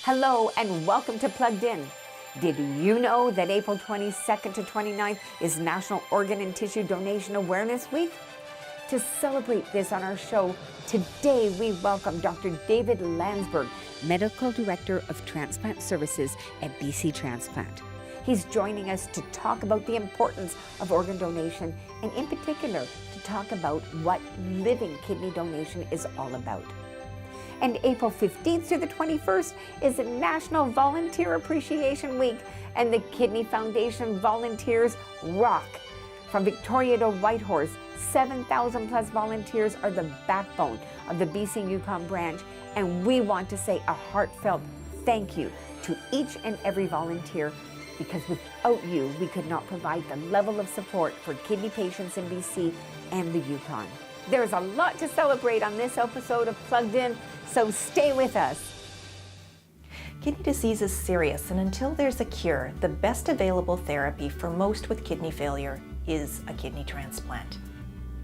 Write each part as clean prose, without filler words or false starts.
Hello and welcome to Plugged In. Did you know that April 22nd to 29th is National Organ and Tissue Donation Awareness Week? To celebrate this on our show, today we welcome Dr. David Landsberg, Medical Director of Transplant Services at BC Transplant. He's joining us to talk about the importance of organ donation and in particular to talk about what living kidney donation is all about. And April 15th to the 21st is National Volunteer Appreciation Week, and the Kidney Foundation volunteers rock. From Victoria to Whitehorse, 7,000 plus volunteers are the backbone of the BC Yukon branch, and we want to say a heartfelt thank you to each and every volunteer, because without you, we could not provide the level of support for kidney patients in BC and the Yukon. There's a lot to celebrate on this episode of Plugged In, so stay with us. Kidney disease is serious, and until there's a cure, the best available therapy for most with kidney failure is a kidney transplant.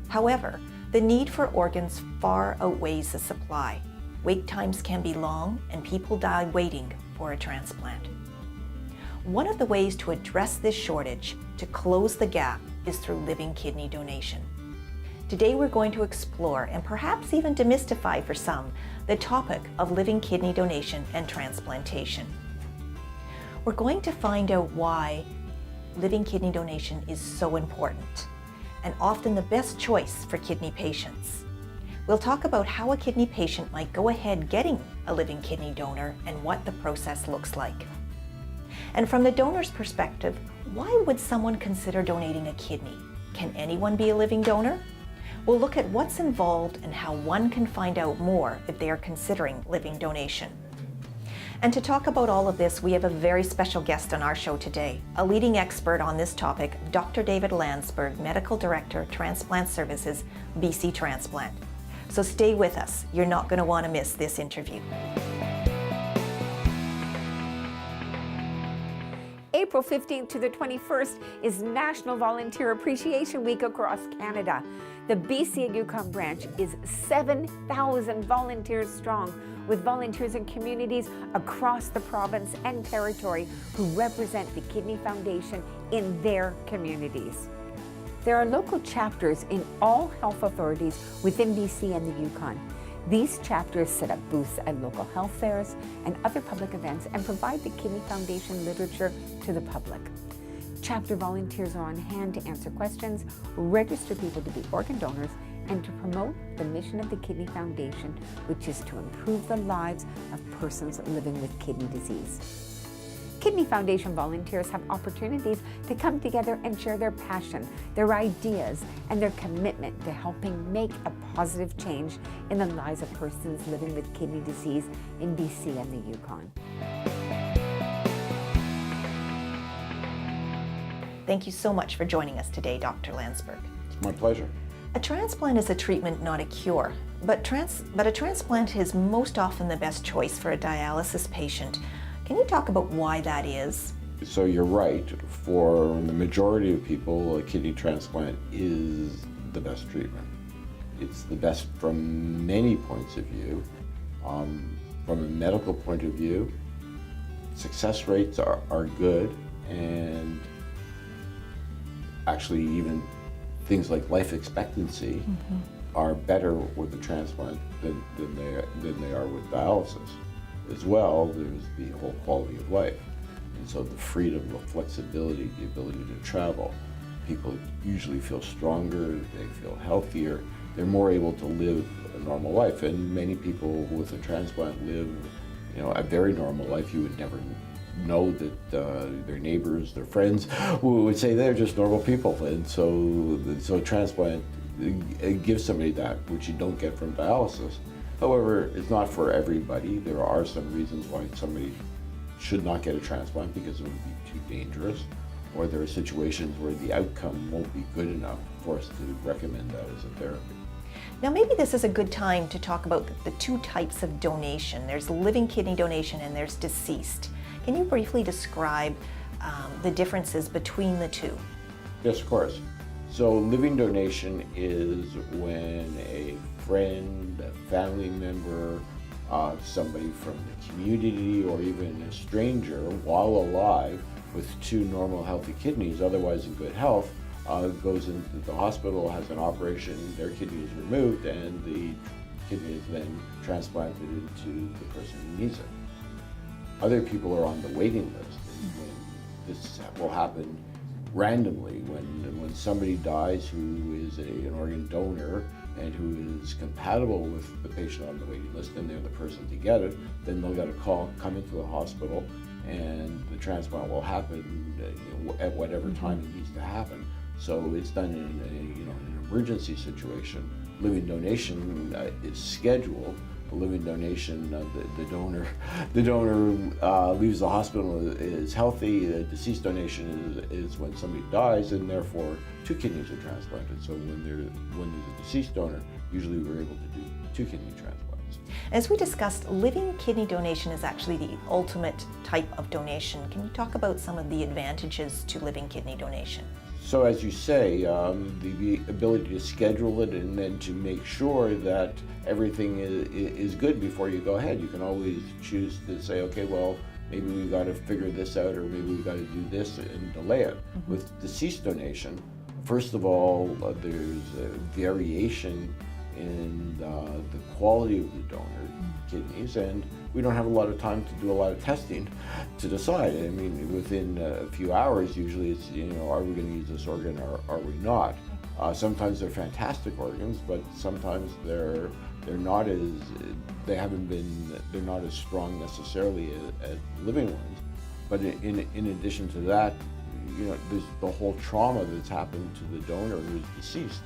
However, the need for organs far outweighs the supply. Wait times can be long, and people die waiting for a transplant. One of the ways to address this shortage, to close the gap, is through living kidney donation. Today we're going to explore and perhaps even demystify for some the topic of living kidney donation and transplantation. We're going to find out why living kidney donation is so important and often the best choice for kidney patients. We'll talk about how a kidney patient might go ahead getting a living kidney donor and what the process looks like. And from the donor's perspective, why would someone consider donating a kidney? Can anyone be a living donor? We'll look at what's involved and how one can find out more if they are considering living donation. And to talk about all of this, we have a very special guest on our show today, a leading expert on this topic, Dr. David Landsberg, Medical Director, Transplant Services, BC Transplant. So stay with us. You're not going to want to miss this interview. April 15th to the 21st is National Volunteer Appreciation Week across Canada. The BC and Yukon branch is 7,000 volunteers strong, with volunteers in communities across the province and territory who represent the Kidney Foundation in their communities. There are local chapters in all health authorities within BC and the Yukon. These chapters set up booths at local health fairs and other public events and provide the Kidney Foundation literature to the public. Chapter volunteers are on hand to answer questions, register people to be organ donors, and to promote the mission of the Kidney Foundation, which is to improve the lives of persons living with kidney disease. Kidney Foundation volunteers have opportunities to come together and share their passion, their ideas, and their commitment to helping make a positive change in the lives of persons living with kidney disease in BC and the Yukon. Thank you so much for joining us today, Dr. Landsberg. It's my pleasure. A transplant is a treatment, not a cure, but a transplant is most often the best choice for a dialysis patient. Can you talk about why that is? So you're right. For the majority of people, a kidney transplant is the best treatment. It's the best from many points of view. From a medical point of view, success rates are good, and actually even things like life expectancy are better with a transplant than they are with dialysis. As well, there's the whole quality of life. And so the freedom, the flexibility, the ability to travel. People usually feel stronger, they feel healthier, they're more able to live a normal life. And many people with a transplant live, a very normal life. You would never know that their neighbors, their friends would say they're just normal people. And so transplant, it gives somebody that, which you don't get from dialysis. However, it's not for everybody. There are some reasons why somebody should not get a transplant because it would be too dangerous, or there are situations where the outcome won't be good enough for us to recommend that as a therapy. Now maybe this is a good time to talk about the two types of donation. There's living kidney donation and there's deceased. Can you briefly describe the differences between the two? Yes, of course. So living donation is when a friend, a family member, somebody from the community or even a stranger, while alive with 2 normal healthy kidneys, otherwise in good health, goes into the hospital, has an operation, their kidney is removed, and the kidney is then transplanted into the person who needs it. Other people are on the waiting list, and this will happen randomly when somebody dies who is an organ donor and who is compatible with the patient on the waiting list, and they're the person to get it, then they'll get a call, come into the hospital, and the transplant will happen at whatever time it needs to happen. So it's done in an emergency situation. Living donation is scheduled. The living donation, the donor leaves the hospital, is healthy. The deceased donation is when somebody dies, and therefore 2 kidneys are transplanted. So when there's a deceased donor, usually we're able to do 2 kidney transplants. As we discussed, living kidney donation is actually the ultimate type of donation. Can you talk about some of the advantages to living kidney donation? So as you say, the ability to schedule it and then to make sure that everything is good before you go ahead. You can always choose to say, okay, well, maybe we've got to figure this out, or maybe we've got to do this and delay it. Mm-hmm. With deceased donation, first of all, there's a variation in the quality of the donor kidneys, and we don't have a lot of time to do a lot of testing to decide. I mean, within a few hours, usually it's, are we going to use this organ or are we not? Sometimes they're fantastic organs, but sometimes they're not as strong necessarily as living ones. But in addition to that, there's the whole trauma that's happened to the donor who's deceased,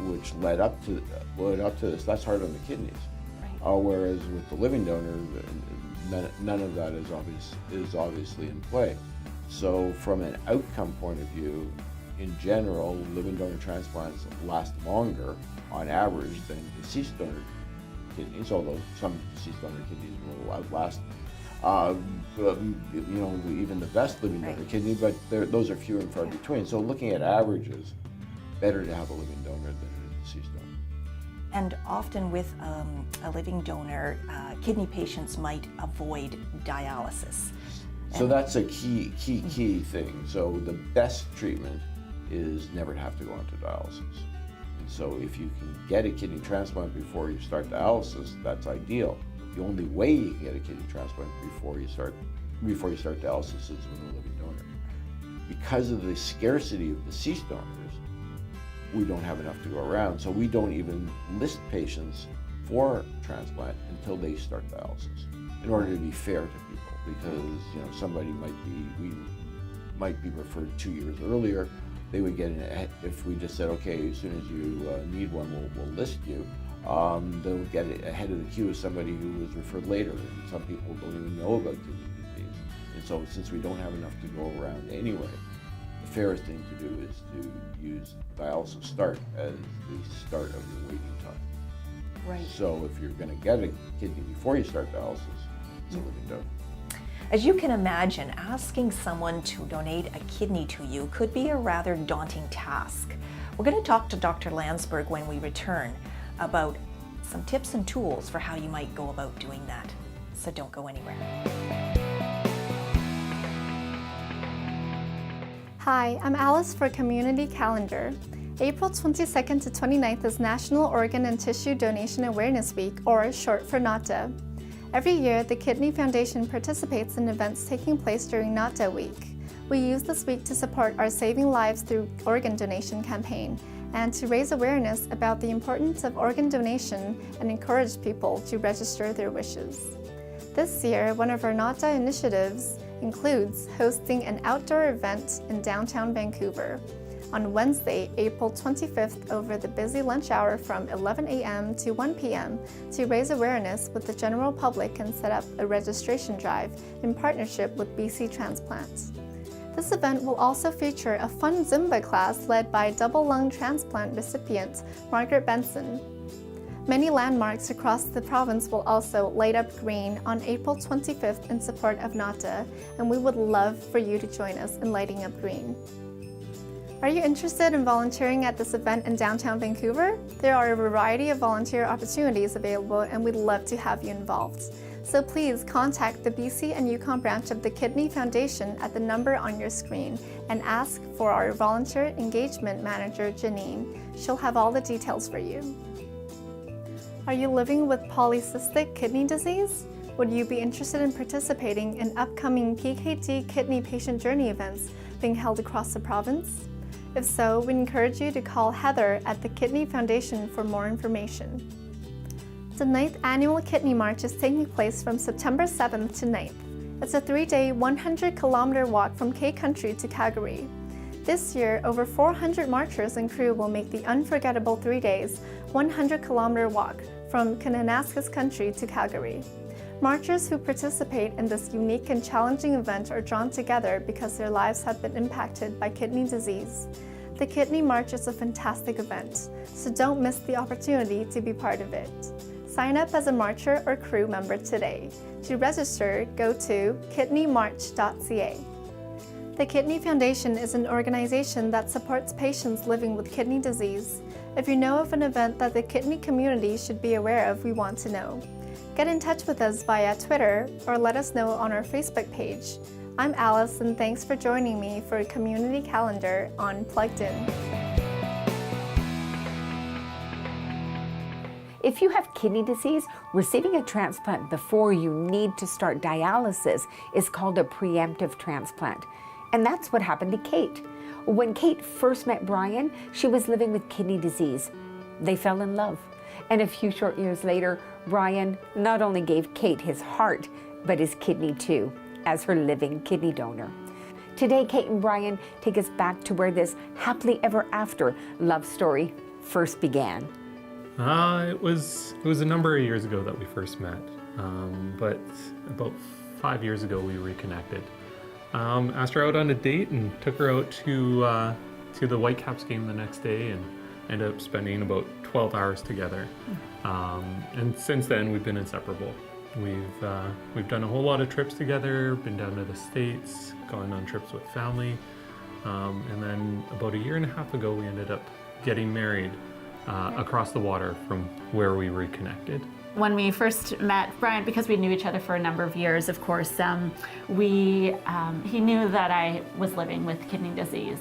which led up to this. That's hard on the kidneys. Whereas with the living donor, none of that is obviously in play. So from an outcome point of view, in general, living donor transplants last longer on average than deceased donor kidneys, although some deceased donor kidneys will outlast even the best living donor kidney, but those are few and far between. So looking at averages, better to have a living donor than a deceased donor. And often with a living donor, kidney patients might avoid dialysis. So that's a key thing. So the best treatment is never to have to go into dialysis. And so if you can get a kidney transplant before you start dialysis, that's ideal. The only way you can get a kidney transplant before you start dialysis is with a living donor. Because of the scarcity of deceased donors, we don't have enough to go around, so we don't even list patients for transplant until they start dialysis, in order to be fair to people, because somebody might be referred 2 years earlier. They would get if we just said, okay, as soon as you need one, we'll list you. They would get ahead of the queue as somebody who was referred later, and some people don't even know about kidney disease. And so since we don't have enough to go around anyway, the fairest thing to do is to use dialysis start as the start of your waiting time. Right. So if you're going to get a kidney before you start dialysis, it's a living donor. As you can imagine, asking someone to donate a kidney to you could be a rather daunting task. We're going to talk to Dr. Landsberg when we return about some tips and tools for how you might go about doing that. So don't go anywhere. Hi, I'm Alice for Community Calendar. April 22nd to 29th is National Organ and Tissue Donation Awareness Week, or short for NOTA. Every year, the Kidney Foundation participates in events taking place during NOTA Week. We use this week to support our Saving Lives Through Organ Donation campaign and to raise awareness about the importance of organ donation and encourage people to register their wishes. This year, one of our NOTA initiatives includes hosting an outdoor event in downtown Vancouver on Wednesday, April 25th over the busy lunch hour from 11 a.m. to 1 p.m. to raise awareness with the general public and set up a registration drive in partnership with BC Transplants. This event will also feature a fun Zumba class led by double lung transplant recipient Margaret Benson. Many landmarks across the province will also light up green on April 25th in support of NOTA, and we would love for you to join us in lighting up green. Are you interested in volunteering at this event in downtown Vancouver? There are a variety of volunteer opportunities available and we'd love to have you involved. So please contact the BC and Yukon branch of the Kidney Foundation at the number on your screen and ask for our volunteer engagement manager, Janine. She'll have all the details for you. Are you living with polycystic kidney disease? Would you be interested in participating in upcoming PKD kidney patient journey events being held across the province? If so, we encourage you to call Heather at the Kidney Foundation for more information. The 9th Annual Kidney March is taking place from September 7th to 9th. It's a 3-day, 100-kilometer walk from K-Country to Calgary. This year, over 400 marchers and crew will make the unforgettable 3 days, 100-kilometer walk from Kananaskis Country to Calgary. Marchers who participate in this unique and challenging event are drawn together because their lives have been impacted by kidney disease. The Kidney March is a fantastic event, so don't miss the opportunity to be part of it. Sign up as a marcher or crew member today. To register, go to kidneymarch.ca. The Kidney Foundation is an organization that supports patients living with kidney disease. If you know of an event that the kidney community should be aware of, we want to know. Get in touch with us via Twitter or let us know on our Facebook page. I'm Alice, and thanks for joining me for a community calendar on Plugged In. If you have kidney disease, receiving a transplant before you need to start dialysis is called a preemptive transplant. And that's what happened to Kate. When Kate first met Brian, she was living with kidney disease. They fell in love. And a few short years later, Brian not only gave Kate his heart, but his kidney too, as her living kidney donor. Today, Kate and Brian take us back to where this happily ever after love story first began. It was a number of years ago that we first met, but about 5 years ago we reconnected. Asked her out on a date and took her out to the Whitecaps game the next day, and ended up spending about 12 hours together. And since then we've been inseparable. We've done a whole lot of trips together, been down to the States, gone on trips with family, and then about 1.5 years ago we ended up getting married across the water from where we reconnected. When we first met Brian, because we knew each other for a number of years, of course, he knew that I was living with kidney disease.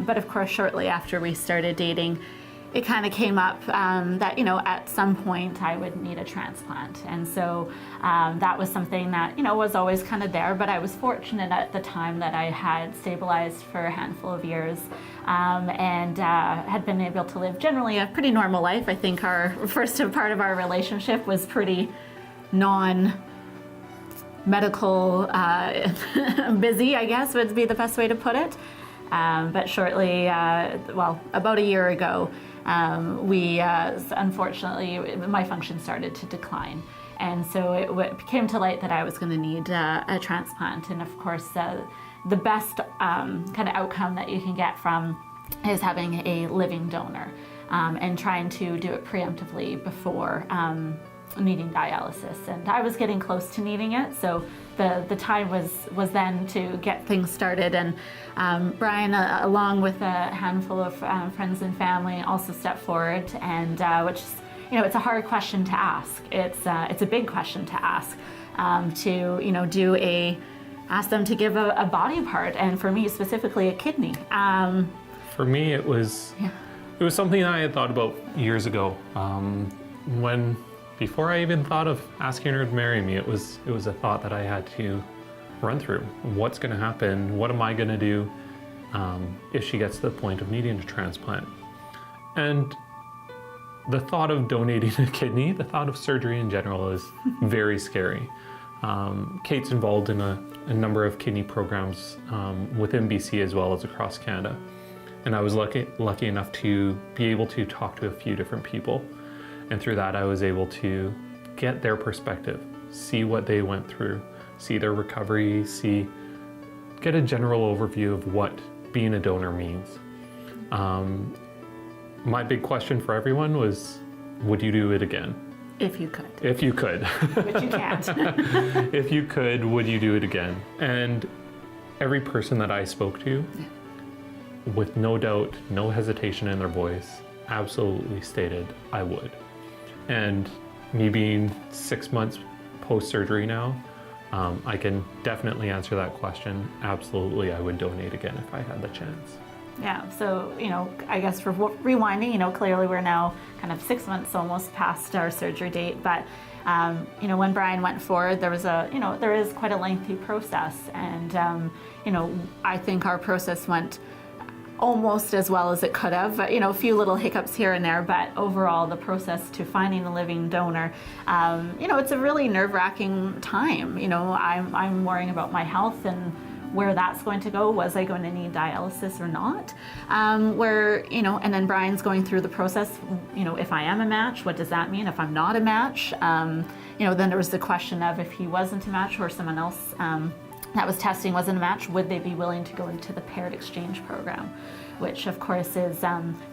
But of course, shortly after we started dating, it kind of came up that, at some point I would need a transplant. And so that was something that, was always kind of there, but I was fortunate at the time that I had stabilized for a handful of years and had been able to live generally a pretty normal life. I think our first part of our relationship was pretty non-medical busy, I guess would be the best way to put it. But shortly, about 1 year ago, unfortunately, my function started to decline. And so it came to light that I was going to need a transplant. And of course, the best kind of outcome that you can get from is having a living donor and trying to do it preemptively before needing dialysis. And I was getting close to needing it, so the time was then to get things started. And Brian, along with a handful of friends and family, also stepped forward, and which is, it's a hard question to ask. It's a big question to ask. Ask them to give a body part, and for me specifically, a kidney. For me, it was something I had thought about years ago. Before I even thought of asking her to marry me, it was a thought that I had to run through. What's going to happen? What am I going to do if she gets to the point of needing a transplant? And the thought of donating a kidney, the thought of surgery in general, is very scary. Kate's involved in a number of kidney programs within BC as well as across Canada. And I was lucky enough to be able to talk to a few different people. And through that, I was able to get their perspective, see what they went through, see their recovery, get a general overview of what being a donor means. My big question for everyone was, would you do it again? If you could. If you could. Which you can't. If you could, would you do it again? And every person that I spoke to with no doubt, no hesitation in their voice, absolutely stated, I would. And me being 6 months post-surgery now, I can definitely answer that question. Absolutely, I would donate again if I had the chance. Yeah, so, I guess for rewinding, clearly we're now kind of 6 months almost past our surgery date, but, when Brian went forward, there was there is quite a lengthy process, and, I think our process went almost as well as it could have, but, a few little hiccups here and there, but overall the process to finding a living donor, it's a really nerve-wracking time. I'm worrying about my health and where that's going to go. Was I going to need dialysis or not? And then Brian's going through the process, if I am a match, what does that mean? If I'm not a match, then there was the question of if he wasn't a match or someone else that was testing wasn't a match, would they be willing to go into the paired exchange program? Which of course is,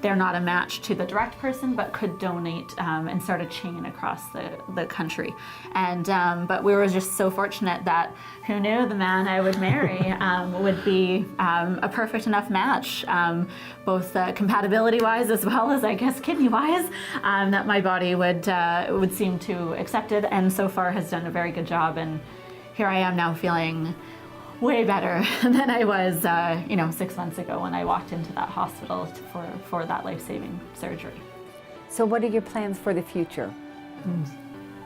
they're not a match to the direct person, but could donate and start a chain across the country. And but we were just so fortunate that who knew the man I would marry would be a perfect enough match, both compatibility-wise as well as I guess kidney-wise, that my body would seem to accept it, and so far has done a very good job. And here I am now feeling way better than I was, 6 months ago when I walked into that hospital for that life-saving surgery. So what are your plans for the future?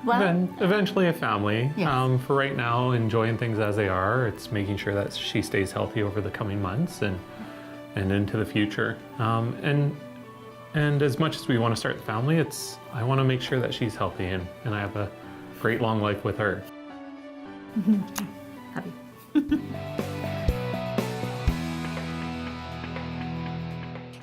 Well, Then eventually a family. Yes. For right now, enjoying things as they are. It's making sure that she stays healthy over the coming months and into the future. And as much as we want to start the family, I want to make sure that she's healthy and I have a great long life with her. happy.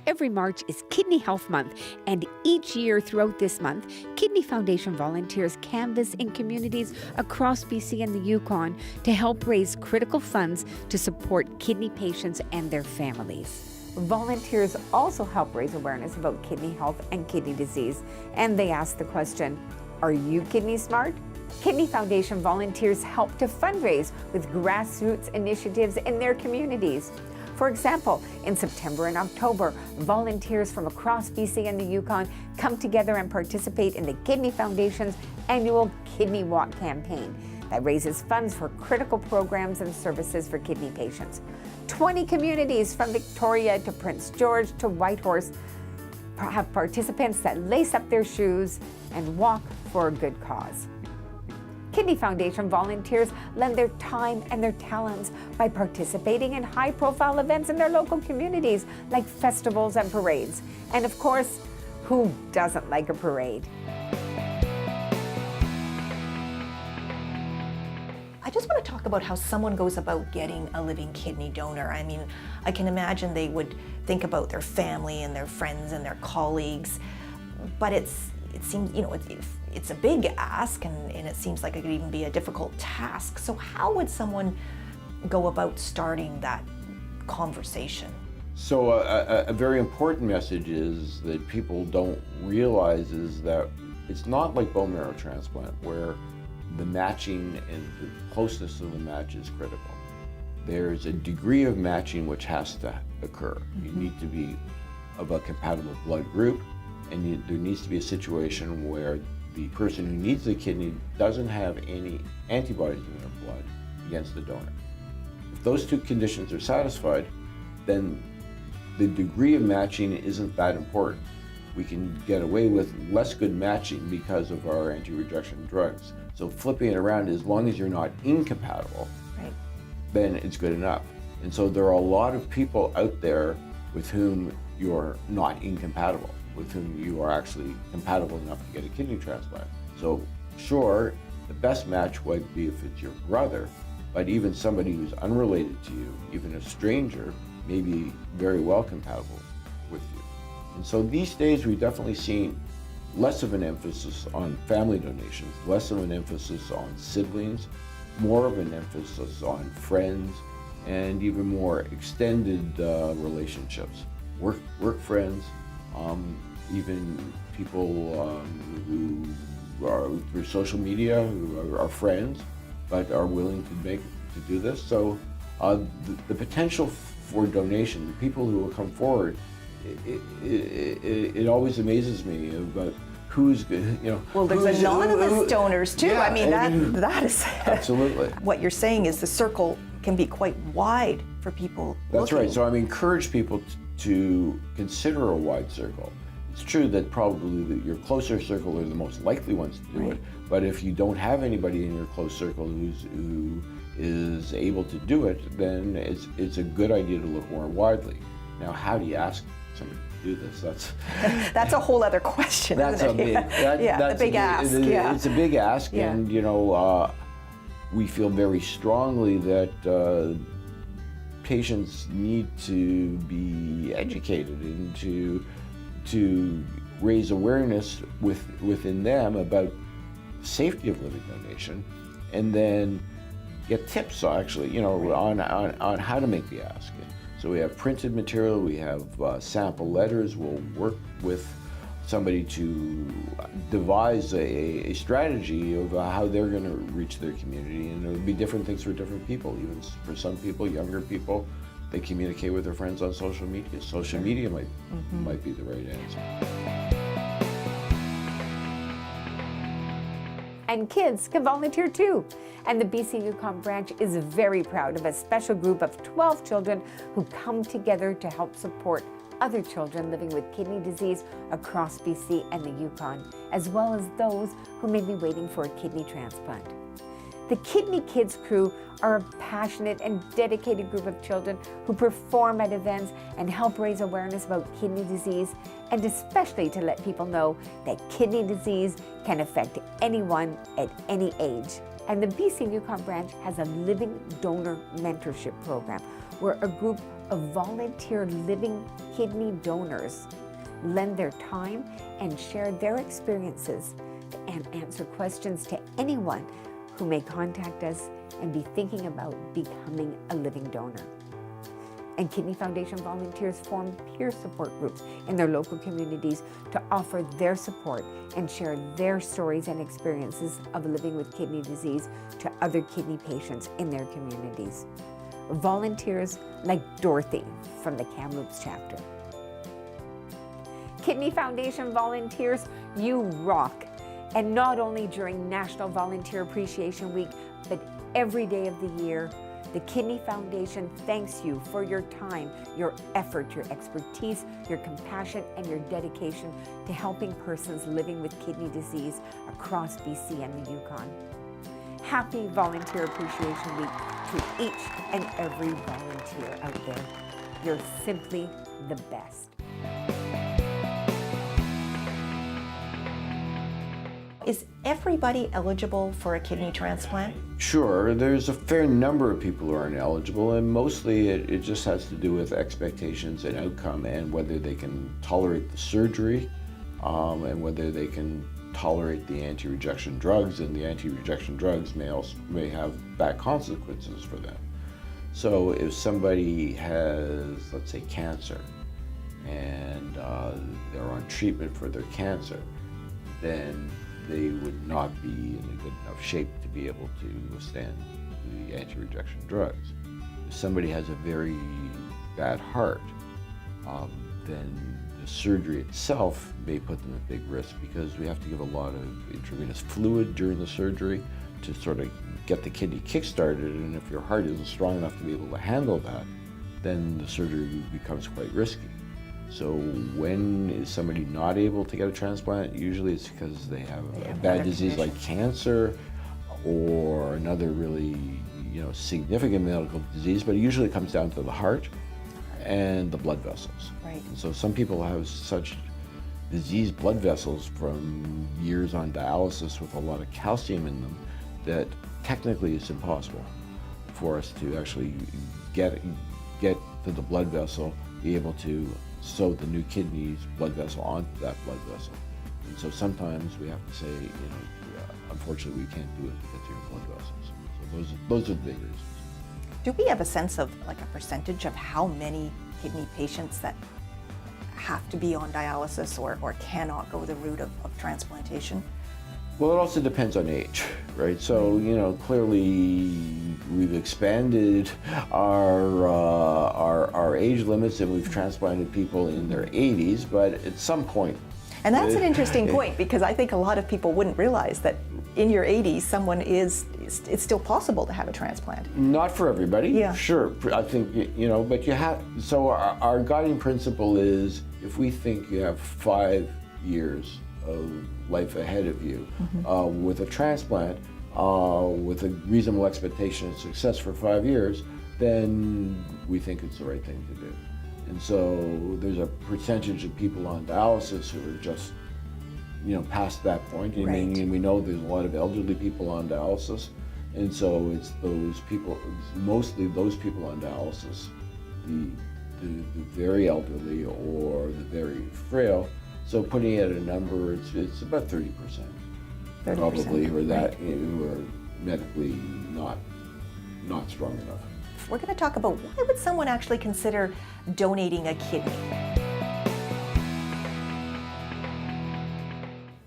Every March is Kidney Health Month, and each year throughout this month, Kidney Foundation volunteers canvass in communities across BC and the Yukon to help raise critical funds to support kidney patients and their families. Volunteers also help raise awareness about kidney health and kidney disease, and they ask the question, are you kidney smart? Kidney Foundation volunteers help to fundraise with grassroots initiatives in their communities. For example, in September and October, volunteers from across BC and the Yukon come together and participate in the Kidney Foundation's annual Kidney Walk campaign that raises funds for critical programs and services for kidney patients. 20 communities from Victoria to Prince George to Whitehorse have participants that lace up their shoes and walk for a good cause. Kidney Foundation volunteers lend their time and their talents by participating in high-profile events in their local communities, like festivals and parades. And of course, who doesn't like a parade? I just want to talk about how someone goes about getting a living kidney donor. I mean, I can imagine they would think about their family and their friends and their colleagues, but it seems, it's a big ask, and it seems like it could even be a difficult task. So how would someone go about starting that conversation? So a very important message is that people don't realize is that it's not like bone marrow transplant where the matching and the closeness of the match is critical. There's a degree of matching which has to occur. You need to be of a compatible blood group, and there needs to be a situation where the person who needs the kidney doesn't have any antibodies in their blood against the donor. If those two conditions are satisfied, then the degree of matching isn't that important. We can get away with less good matching because of our anti-rejection drugs. So flipping it around, as long as you're not incompatible, Right. then it's good enough. And so there are a lot of people out there with whom you're not incompatible, with whom you are actually compatible enough to get a kidney transplant. So sure, the best match would be if it's your brother, but even somebody who's unrelated to you, even a stranger, may be very well compatible with you. And so these days we've definitely seen less of an emphasis on family donations, less of an emphasis on siblings, more of an emphasis on friends, and even more extended relationships, work friends, even people who are through social media, who are friends, but are willing to do this. So the potential for donation, the people who will come forward, it always amazes me about who's, Well, there's anonymous donors too. Yeah, I mean, that is absolutely. what you're saying is the circle can be quite wide for people. That's looking. right. So I encourage people to consider a wide circle. It's true that probably your closer circle are the most likely ones to do it. But if you don't have anybody in your close circle who is able to do it, then it's a good idea to look more widely. Now, how do you ask somebody to do this? That's a whole other question. That's isn't a it? big, the big ask. It's a big ask, Yeah. and we feel very strongly that patients need to be educated and to raise awareness within them about safety of living donation, and then get tips actually, on how to make the ask. So we have printed material, we have sample letters. We'll work with somebody to devise a strategy of how they're going to reach their community, and it would be different things for different people. Even for some people, younger people, they communicate with their friends on social media. Social media might be the right answer. And kids can volunteer too. And the BC Yukon branch is very proud of a special group of 12 children who come together to help support other children living with kidney disease across BC and the Yukon, as well as those who may be waiting for a kidney transplant. The Kidney Kids crew are a passionate and dedicated group of children who perform at events and help raise awareness about kidney disease, and especially to let people know that kidney disease can affect anyone at any age. And the BC Yukon branch has a living donor mentorship program where a group of volunteer living kidney donors lend their time and share their experiences and answer questions to anyone who may contact us and be thinking about becoming a living donor. And Kidney Foundation volunteers form peer support groups in their local communities to offer their support and share their stories and experiences of living with kidney disease to other kidney patients in their communities. Volunteers like Dorothy from the Kamloops chapter. Kidney Foundation volunteers, you rock. And not only during National Volunteer Appreciation Week, but every day of the year, the Kidney Foundation thanks you for your time, your effort, your expertise, your compassion, and your dedication to helping persons living with kidney disease across BC and the Yukon. Happy Volunteer Appreciation Week to each and every volunteer out there. You're simply the best. Is everybody eligible for a kidney transplant? Sure, there's a fair number of people who aren't eligible, and mostly it just has to do with expectations and outcome and whether they can tolerate the surgery and whether they can tolerate the anti-rejection drugs, and the anti-rejection drugs may have bad consequences for them. So if somebody has, let's say, cancer, and they're on treatment for their cancer, then they would not be in a good enough shape to be able to withstand the anti-rejection drugs. If somebody has a very bad heart, then the surgery itself may put them at big risk, because we have to give a lot of intravenous fluid during the surgery to sort of get the kidney kick-started, and if your heart isn't strong enough to be able to handle that, then the surgery becomes quite risky. So when is somebody not able to get a transplant? Usually it's because they have a bad disease like cancer or another really significant medical disease, but it usually comes down to the heart and the blood vessels. Right. And so some people have such diseased blood vessels from years on dialysis with a lot of calcium in them that technically it's impossible for us to actually get to the blood vessel, be able to sew the new kidney's blood vessel onto that blood vessel. And so sometimes we have to say, unfortunately we can't do it because you have blood vessels. So those are the big reasons. Do we have a sense of like a percentage of how many kidney patients that have to be on dialysis or cannot go the route of transplantation? Well, it also depends on age, right? So, clearly we've expanded our age limits, and we've transplanted people in their 80s, but at some point. And that's an interesting point, because I think a lot of people wouldn't realize that in your 80s, it's still possible to have a transplant. Not for everybody, Yeah. sure. I think, but you have, so our guiding principle is if we think you have 5 years of life ahead of you with a transplant, with a reasonable expectation of success for 5 years, then we think it's the right thing to do. And so there's a percentage of people on dialysis who are just, past that point. Right. And we know there's a lot of elderly people on dialysis. And so it's those people, mostly those people on dialysis, the very elderly or the very frail. So putting it at a number, it's about 30%. 30%, probably, who are right. who are medically not strong enough. We're going to talk about why would someone actually consider donating a kidney.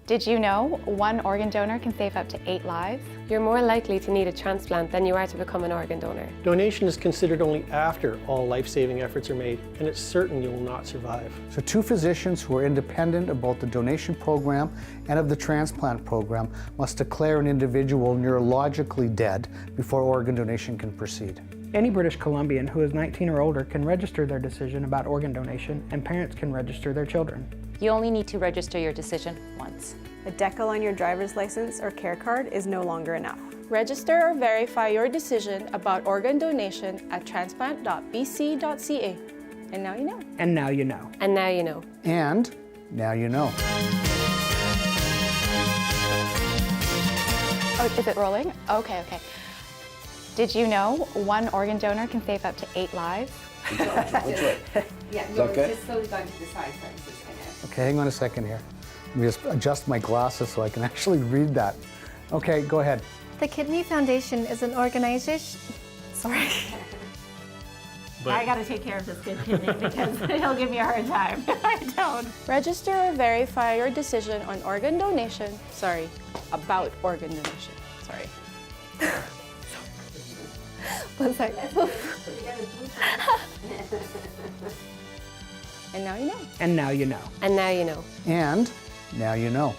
Did you know one organ donor can save up to 8 lives? You're more likely to need a transplant than you are to become an organ donor. Donation is considered only after all life-saving efforts are made, and it's certain you will not survive. So 2 physicians who are independent of both the donation program and of the transplant program must declare an individual neurologically dead before organ donation can proceed. Any British Columbian who is 19 or older can register their decision about organ donation, and parents can register their children. You only need to register your decision once. A decal on your driver's license or care card is no longer enough. Register or verify your decision about organ donation at transplant.bc.ca. And now you know. And now you know. And now you know. And now you know. Oh, is it rolling? Okay. Did you know one organ donor can save up to 8 lives? That's right. Yeah, Is no, that it's okay? just slowly going to the side, so it's just kind of... Okay, hang on a second here. Let me just adjust my glasses so I can actually read that. Okay, go ahead. The Kidney Foundation is an organization. Sorry. I got to take care of this good kidney because he'll give me a hard time if I don't. Register or verify your decision on organ donation. Sorry, about organ donation. Sorry. One sec. And now you know. And now you know. And now you know. And now you know.